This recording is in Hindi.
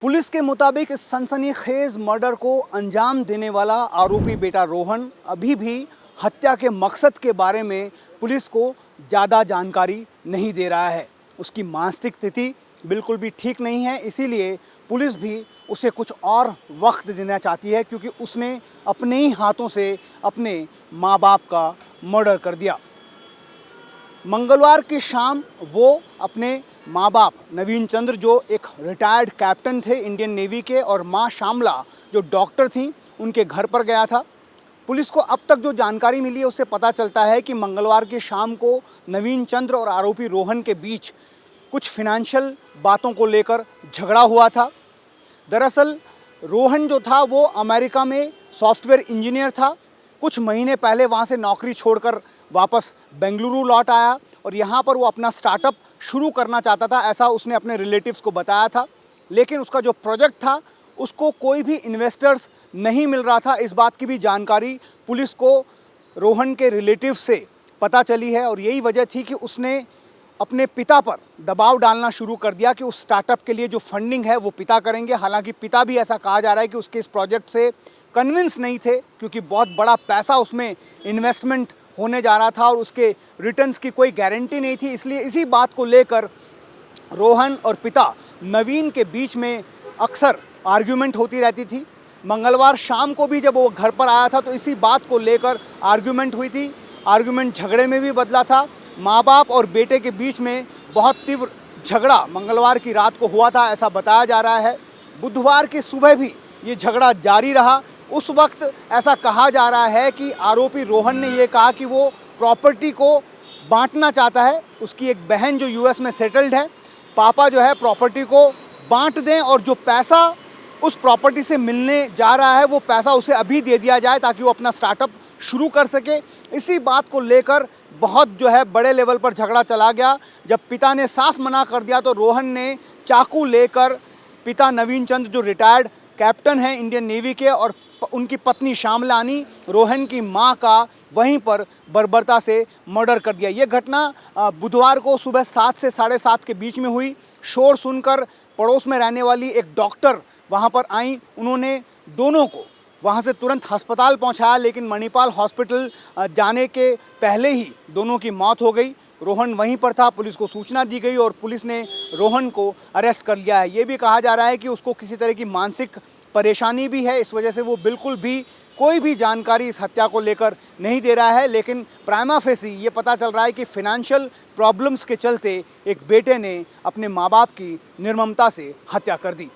पुलिस के मुताबिक इस सनसनीखेज मर्डर को अंजाम देने वाला आरोपी बेटा रोहन अभी भी हत्या के मकसद के बारे में पुलिस को ज़्यादा जानकारी नहीं दे रहा है। उसकी मानसिक स्थिति बिल्कुल भी ठीक नहीं है, इसीलिए पुलिस भी उसे कुछ और वक्त देना चाहती है, क्योंकि उसने अपने ही हाथों से अपने माँ बाप का मर्डर कर दिया। मंगलवार की शाम वो अपने माँ बाप नवीन चंद्र, जो एक रिटायर्ड कैप्टन थे इंडियन नेवी के, और माँ श्यामला जो डॉक्टर थीं, उनके घर पर गया था। पुलिस को अब तक जो जानकारी मिली है उससे पता चलता है कि मंगलवार की शाम को नवीन चंद्र और आरोपी रोहन के बीच कुछ फिनेंशियल बातों को लेकर झगड़ा हुआ था। दरअसल रोहन जो था वो अमेरिका में सॉफ्टवेयर इंजीनियर था। कुछ महीने पहले वहाँ से नौकरी छोड़कर वापस बेंगलुरु लौट आया और यहाँ पर वो अपना स्टार्टअप शुरू करना चाहता था, ऐसा उसने अपने रिलेटिव्स को बताया था। लेकिन उसका जो प्रोजेक्ट था उसको कोई भी इन्वेस्टर्स नहीं मिल रहा था। इस बात की भी जानकारी पुलिस को रोहन के रिलेटिव से पता चली है और यही वजह थी कि उसने अपने पिता पर दबाव डालना शुरू कर दिया कि उस स्टार्टअप के लिए जो फंडिंग है वो पिता करेंगे। हालांकि पिता भी ऐसा कहा जा रहा है कि उसके इस प्रोजेक्ट से कन्विंस नहीं थे, क्योंकि बहुत बड़ा पैसा उसमें इन्वेस्टमेंट होने जा रहा था और उसके रिटर्न्स की कोई गारंटी नहीं थी। इसलिए इसी बात को लेकर रोहन और पिता नवीन के बीच में अक्सर आर्ग्यूमेंट होती रहती थी। मंगलवार शाम को भी जब वो घर पर आया था तो इसी बात को लेकर आर्ग्यूमेंट हुई थी। आर्ग्यूमेंट झगड़े में भी बदला था। माँ बाप और बेटे के बीच में बहुत तीव्र झगड़ा मंगलवार की रात को हुआ था, ऐसा बताया जा रहा है। बुधवार की सुबह भी ये झगड़ा जारी रहा। उस वक्त ऐसा कहा जा रहा है कि आरोपी रोहन ने ये कहा कि वो प्रॉपर्टी को बांटना चाहता है। उसकी एक बहन जो यूएस में सेटल्ड है, पापा जो है प्रॉपर्टी को बांट दें और जो पैसा उस प्रॉपर्टी से मिलने जा रहा है वो पैसा उसे अभी दे दिया जाए ताकि वो अपना स्टार्टअप शुरू कर सके। इसी बात को लेकर बहुत जो है बड़े लेवल पर झगड़ा चला गया। जब पिता ने साफ मना कर दिया तो रोहन ने चाकू लेकर पिता नवीन चंद्र जो रिटायर्ड कैप्टन हैं इंडियन नेवी के, और उनकी पत्नी श्यामलानी रोहन की मां का वहीं पर बर्बरता से मर्डर कर दिया। ये घटना बुधवार को सुबह 7 से 7:30 के बीच में हुई। शोर सुनकर पड़ोस में रहने वाली एक डॉक्टर वहां पर आई। उन्होंने दोनों को वहां से तुरंत अस्पताल पहुंचाया, लेकिन मणिपाल हॉस्पिटल जाने के पहले ही दोनों की मौत हो गई। रोहन वहीं पर था। पुलिस को सूचना दी गई और पुलिस ने रोहन को अरेस्ट कर लिया है। ये भी कहा जा रहा है कि उसको किसी तरह की मानसिक परेशानी भी है, इस वजह से वो बिल्कुल भी कोई भी जानकारी इस हत्या को लेकर नहीं दे रहा है। लेकिन प्राइमा फेसी ये पता चल रहा है कि फिनेंशियल प्रॉब्लम्स के चलते एक बेटे ने अपने माँ बाप की निर्ममता से हत्या कर दी।